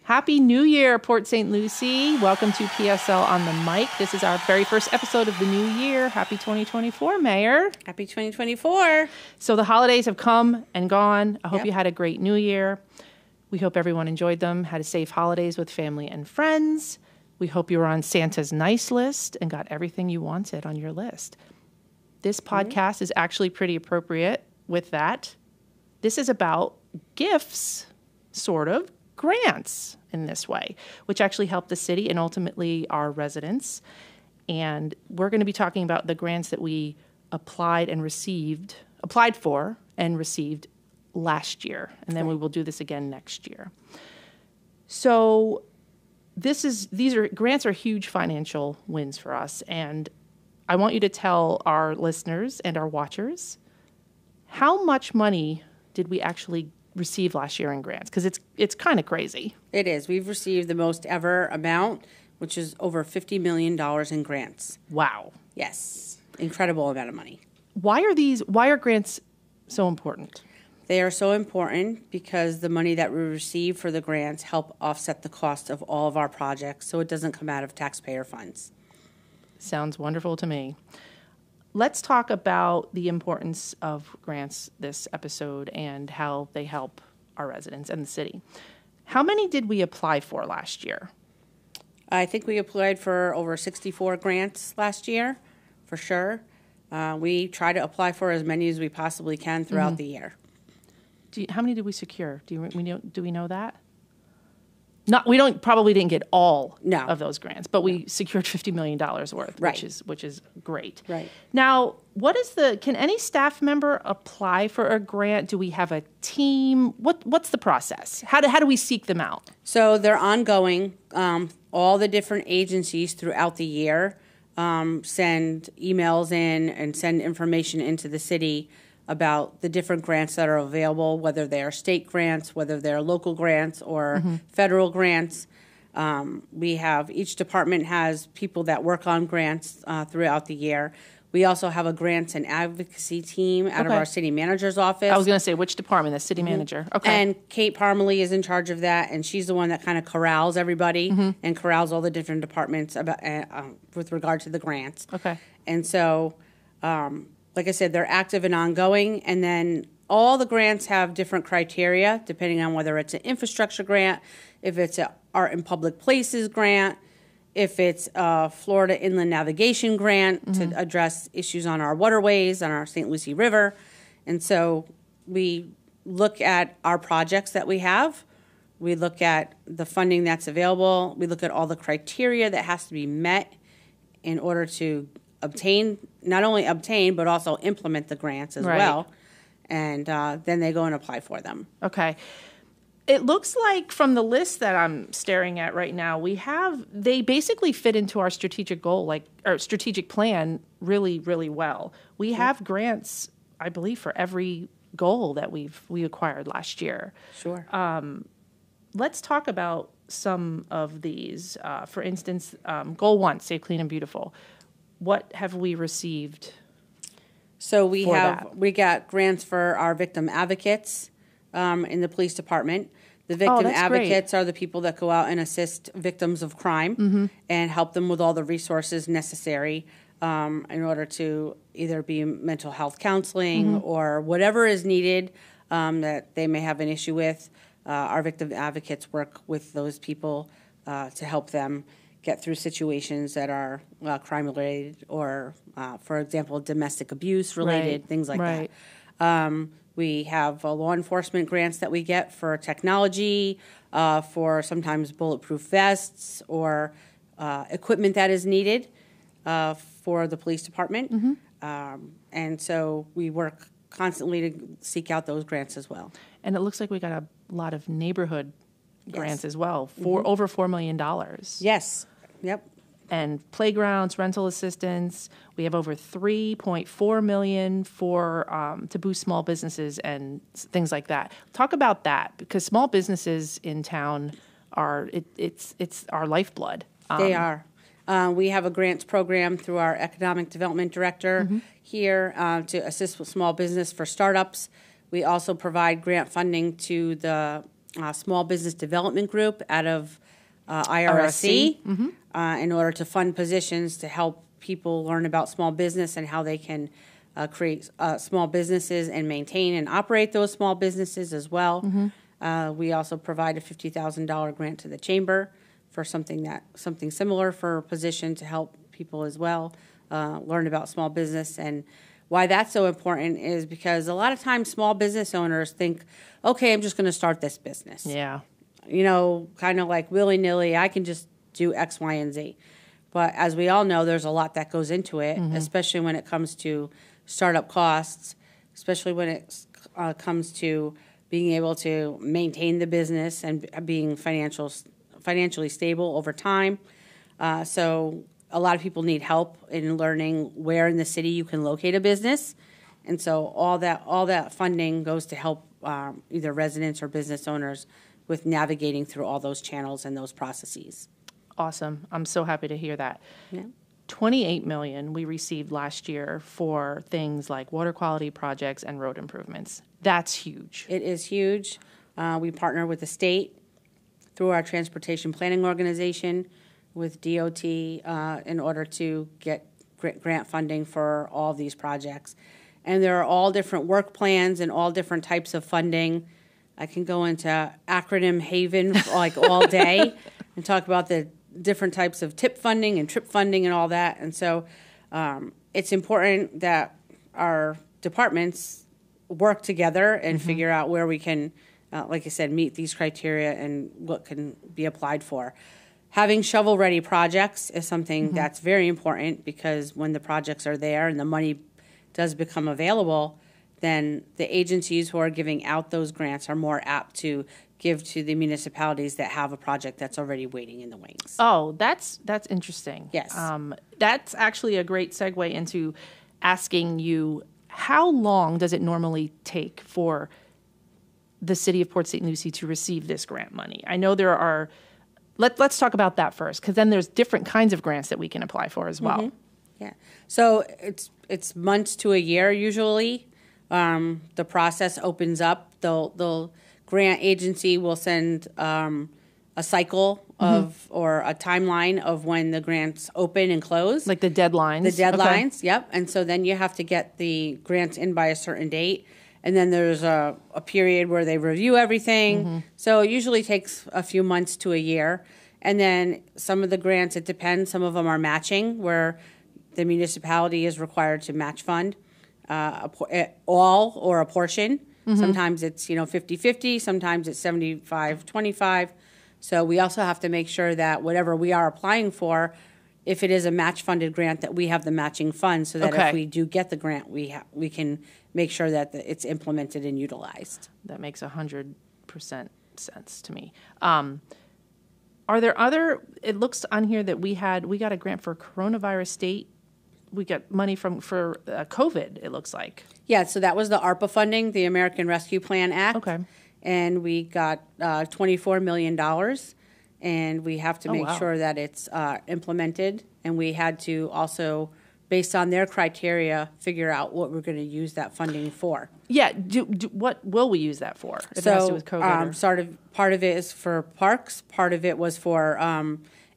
Happy New Year, Port St. Lucie. Welcome to PSL on the Mic. This is our very first episode of the new year. Happy 2024, Mayor. Happy 2024. So the holidays have come and gone. I hope you had a great New Year. We hope everyone enjoyed them, had a safe holidays with family and friends. We hope you were on Santa's nice list and got everything you wanted on your list. This podcast is actually pretty appropriate with that. This is about gifts, sort of, grants in this way, which actually help the city and ultimately our residents. And we're going to be talking about the grants that we applied for and received last year. And then we will do this again next year. So grants are huge financial wins for us. And I want you to tell our listeners and our watchers, how much money did we actually receive last year in grants? Because it's kind of crazy. It is. We've received the most ever amount, which is over $50 million in grants. Wow. Yes. Incredible amount of money. Why are grants so important? They are so important because the money that we receive for the grants help offset the cost of all of our projects, so it doesn't come out of taxpayer funds. Sounds wonderful to me. Let's talk about the importance of grants this episode and how they help our residents and the city. How many did we apply for last year? I think we applied for over 64 grants last year, for sure. We try to apply for as many as we possibly can throughout the year. How many did we secure? Do we know that? Probably didn't get all of those grants, but we secured $50 million worth, which is great. Right. Now, can any staff member apply for a grant? Do we have a team? What's the process? How do we seek them out? So they're ongoing. All the different agencies throughout the year send emails in and send information into the city about the different grants that are available, whether they are state grants, whether they're local grants or federal grants. Each department has people that work on grants throughout the year. We also have a Grants and Advocacy Team out of our city manager's office. I was going to say, which department? The city manager. Okay. And Kate Parmalee is in charge of that, and she's the one that kind of corrals everybody and corrals all the different departments about with regard to the grants. Okay. And so, like I said, they're active and ongoing, and then all the grants have different criteria depending on whether it's an infrastructure grant, if it's an art and public places grant, if it's a Florida Inland Navigation grant to address issues on our waterways, on our St. Lucie River. And so we look at our projects that we have. We look at the funding that's available. We look at all the criteria that has to be met in order to not only obtain, but also implement the grants as well. And then they go and apply for them. Okay. It looks like from the list that I'm staring at right now, they basically fit into our strategic goal, our strategic plan really, really well. We have grants, I believe, for every goal that we acquired last year. Sure. Let's talk about some of these. For instance, Goal 1, Safe, Clean, and Beautiful. What have we received? So we got grants for our victim advocates in the police department. The victim advocates are the people that go out and assist victims of crime and help them with all the resources necessary in order to either be mental health counseling or whatever is needed that they may have an issue with. Our victim advocates work with those people to help them get through situations that are crime-related or, for example, domestic abuse-related, things like that. We have law enforcement grants that we get for technology, for sometimes bulletproof vests or equipment that is needed for the police department. And so we work constantly to seek out those grants as well. And it looks like we got a lot of neighborhood grants as well, over $4 million. Yes. Yep. And playgrounds, rental assistance. We have over $3.4 million to boost small businesses and things like that. Talk about that, because small businesses in town it's our lifeblood. They are. We have a grants program through our economic development director here to assist with small business for startups. We also provide grant funding to the Small Business Development Group out of IRSC in order to fund positions to help people learn about small business and how they can create small businesses and maintain and operate those small businesses as well. We also provide a $50,000 grant to the chamber for something similar for a position to help people as well learn about small business. And why that's so important is because a lot of times small business owners think, okay, I'm just going to start this business. Yeah. You know, kind of like willy-nilly, I can just do X, Y, and Z. But as we all know, there's a lot that goes into it, especially when it comes to startup costs, especially when it comes to being able to maintain the business and being financially stable over time. So a lot of people need help in learning where in the city you can locate a business. And so all that funding goes to help either residents or business owners with navigating through all those channels and those processes. Awesome. I'm so happy to hear that. Yeah. $28 million we received last year for things like water quality projects and road improvements. That's huge. It is huge. We partner with the state through our transportation planning organization with DOT in order to get grant funding for all of these projects. And there are all different work plans and all different types of funding. I can go into acronym haven like all day and talk about the different types of TIP funding and TRIP funding and all that. And so it's important that our departments work together and figure out where we can, like I said, meet these criteria and what can be applied for. Having shovel-ready projects is something that's very important because when the projects are there and the money does become available, then the agencies who are giving out those grants are more apt to give to the municipalities that have a project that's already waiting in the wings. Oh, that's interesting. Yes. That's actually a great segue into asking you, how long does it normally take for the city of Port St. Lucie to receive this grant money? I know there are, let's talk about that first, because then there's different kinds of grants that we can apply for as well. Yeah. So it's months to a year usually. The process opens up. The grant agency will send a cycle of or a timeline of when the grants open and close. Like the deadlines? The deadlines, okay. Yep. And so then you have to get the grants in by a certain date. And then there's a period where they review everything. So it usually takes a few months to a year. And then some of the grants, it depends. Some of them are matching, where the municipality is required to match fund all or a portion. Sometimes it's 50-50. Sometimes it's 75-25. So we also have to make sure that whatever we are applying for, if it is a match-funded grant, that we have the matching funds so that if we do get the grant, we can make sure that it's implemented and utilized. That makes 100% sense to me. Are there other? It looks on here that we got a grant for coronavirus state. We got money for COVID, it looks like. Yeah, so that was the ARPA funding, the American Rescue Plan Act. Okay. And we got $24 million, and we have to make sure that it's implemented. And we had to also, based on their criteria, figure out what we're going to use that funding for. Yeah, what will we use that for? If it has to do with COVID part of it is for parks. Part of it was for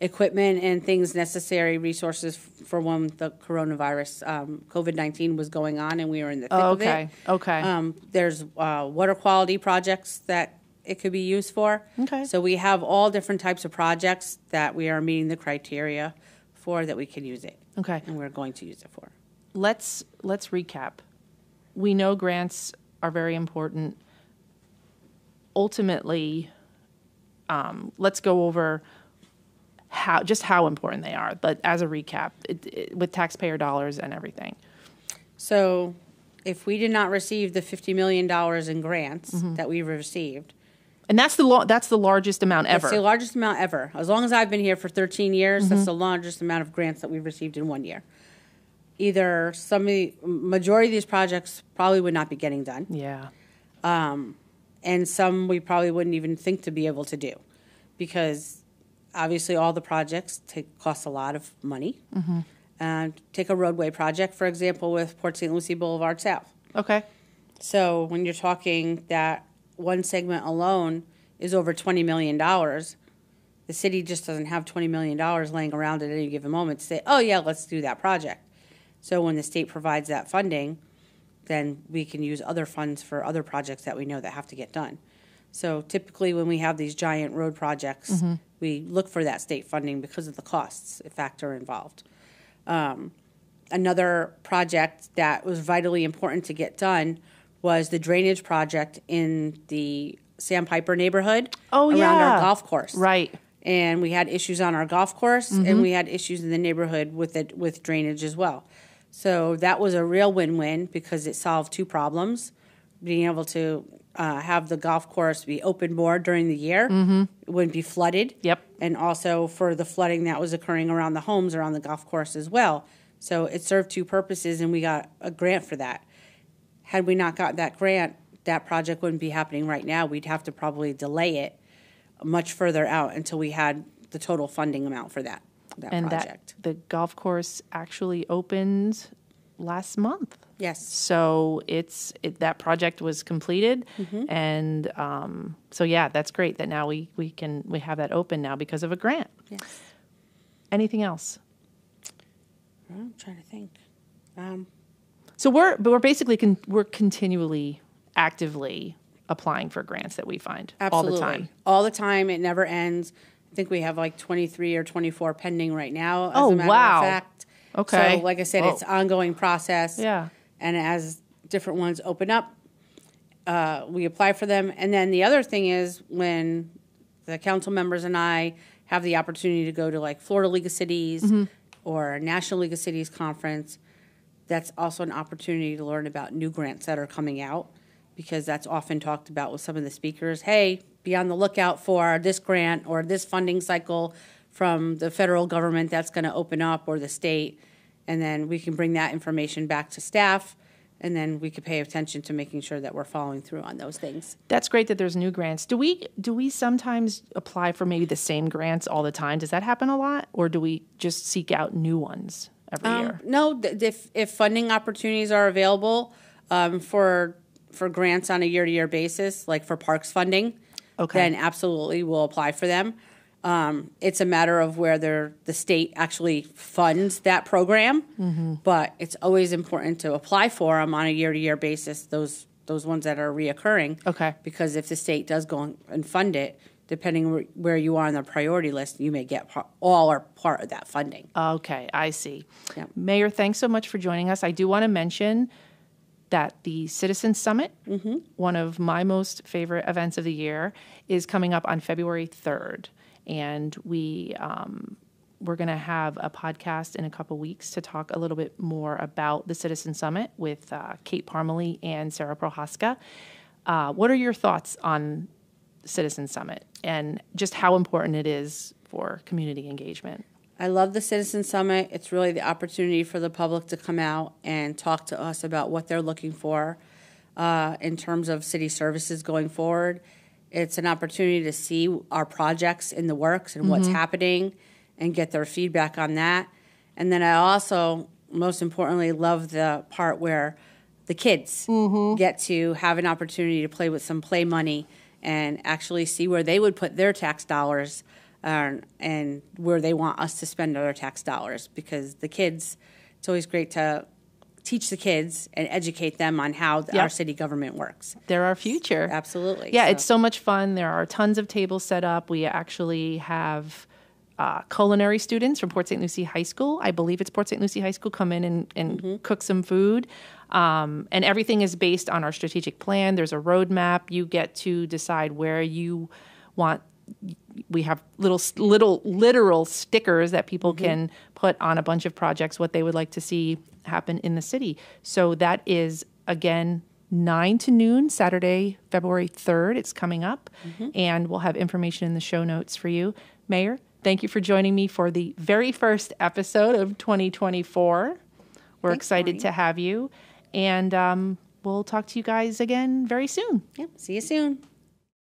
equipment and things necessary, resources for when the coronavirus, COVID-19 was going on and we were in the thick of it. Okay. There's water quality projects that it could be used for. Okay. So we have all different types of projects that we are meeting the criteria for that we can use it. Okay. And we're going to use it for. Let's recap. We know grants are very important. Ultimately, let's go over how important they are, but as a recap, with taxpayer dollars and everything. So if we did not receive the $50 million in grants that we received. And that's the largest amount ever. That's the largest amount ever. As long as I've been here for 13 years, that's the largest amount of grants that we've received in 1 year. Either majority of these projects probably would not be getting done. Yeah. And some we probably wouldn't even think to be able to do, because obviously all the projects cost a lot of money. Take a roadway project, for example, with Port St. Lucie Boulevard South. Okay. So when you're talking that one segment alone is over $20 million. The city just doesn't have $20 million laying around at any given moment to say, oh, yeah, let's do that project. So when the state provides that funding, then we can use other funds for other projects that we know that have to get done. So typically when we have these giant road projects, we look for that state funding because of the costs factor involved. Another project that was vitally important to get done was the drainage project in the Sandpiper neighborhood around our golf course. Right. And we had issues on our golf course, and we had issues in the neighborhood with drainage as well. So that was a real win-win because it solved two problems: being able to have the golf course be open more during the year, it wouldn't be flooded. Yep. And also for the flooding that was occurring around the homes around the golf course as well. So it served two purposes, and we got a grant for that. Had we not got that grant, that project wouldn't be happening right now. We'd have to probably delay it much further out until we had the total funding amount for that project. The golf course actually opened last month. Yes. So that project was completed, and so yeah, that's great that now we have that open now because of a grant. Yes. Anything else? I'm trying to think. So we're basically we're continually actively applying for grants that we find. Absolutely. All the time. All the time. It never ends. I think we have like 23 or 24 pending right now, as a matter of fact. Okay. So like I said, it's an ongoing process. Yeah. And as different ones open up, we apply for them. And then the other thing is when the council members and I have the opportunity to go to like Florida League of Cities or National League of Cities conference, that's also an opportunity to learn about new grants that are coming out, because that's often talked about with some of the speakers. Hey, be on the lookout for this grant or this funding cycle from the federal government that's going to open up, or the state. And then we can bring that information back to staff, and then we could pay attention to making sure that we're following through on those things. That's great that there's new grants. Do we sometimes apply for maybe the same grants all the time? Does that happen a lot? Or do we just seek out new ones every year? No, if funding opportunities are available for grants on a year-to-year basis, like for parks funding, then absolutely we'll apply for them. It's a matter of whether the state actually funds that program, but it's always important to apply for them on a year-to-year basis, those ones that are reoccurring. Okay. Because if the state does go and fund it, depending where you are on the priority list, you may get all or part of that funding. Okay, I see. Yep. Mayor, thanks so much for joining us. I do want to mention that the Citizen Summit, one of my most favorite events of the year, is coming up on February 3rd. And we're going to have a podcast in a couple weeks to talk a little bit more about the Citizen Summit with Kate Parmalee and Sarah Prohaska. What are your thoughts on Citizen Summit and just how important it is for community engagement? I love the Citizen Summit. It's really the opportunity for the public to come out and talk to us about what they're looking for in terms of city services going forward. It's an opportunity to see our projects in the works and what's happening and get their feedback on that. And then I also, most importantly, love the part where the kids get to have an opportunity to play with some play money and actually see where they would put their tax dollars and where they want us to spend their tax dollars. Because the kids, it's always great to teach the kids and educate them on how our city government works. They're our future. Absolutely. Yeah, it's so much fun. There are tons of tables set up. We actually have culinary students from Port St. Lucie High School. I believe it's Port St. Lucie High School come in and cook some food. And everything is based on our strategic plan. There's a roadmap. You get to decide where you want. We have little literal stickers that people can put on a bunch of projects, what they would like to see happen in the city. So that is, again, 9 to noon, Saturday, February 3rd. It's coming up, and we'll have information in the show notes for you. Mayor, thank you for joining me for the very first episode of 2024. We're excited to have you, and we'll talk to you guys again very soon. Yep. See you soon.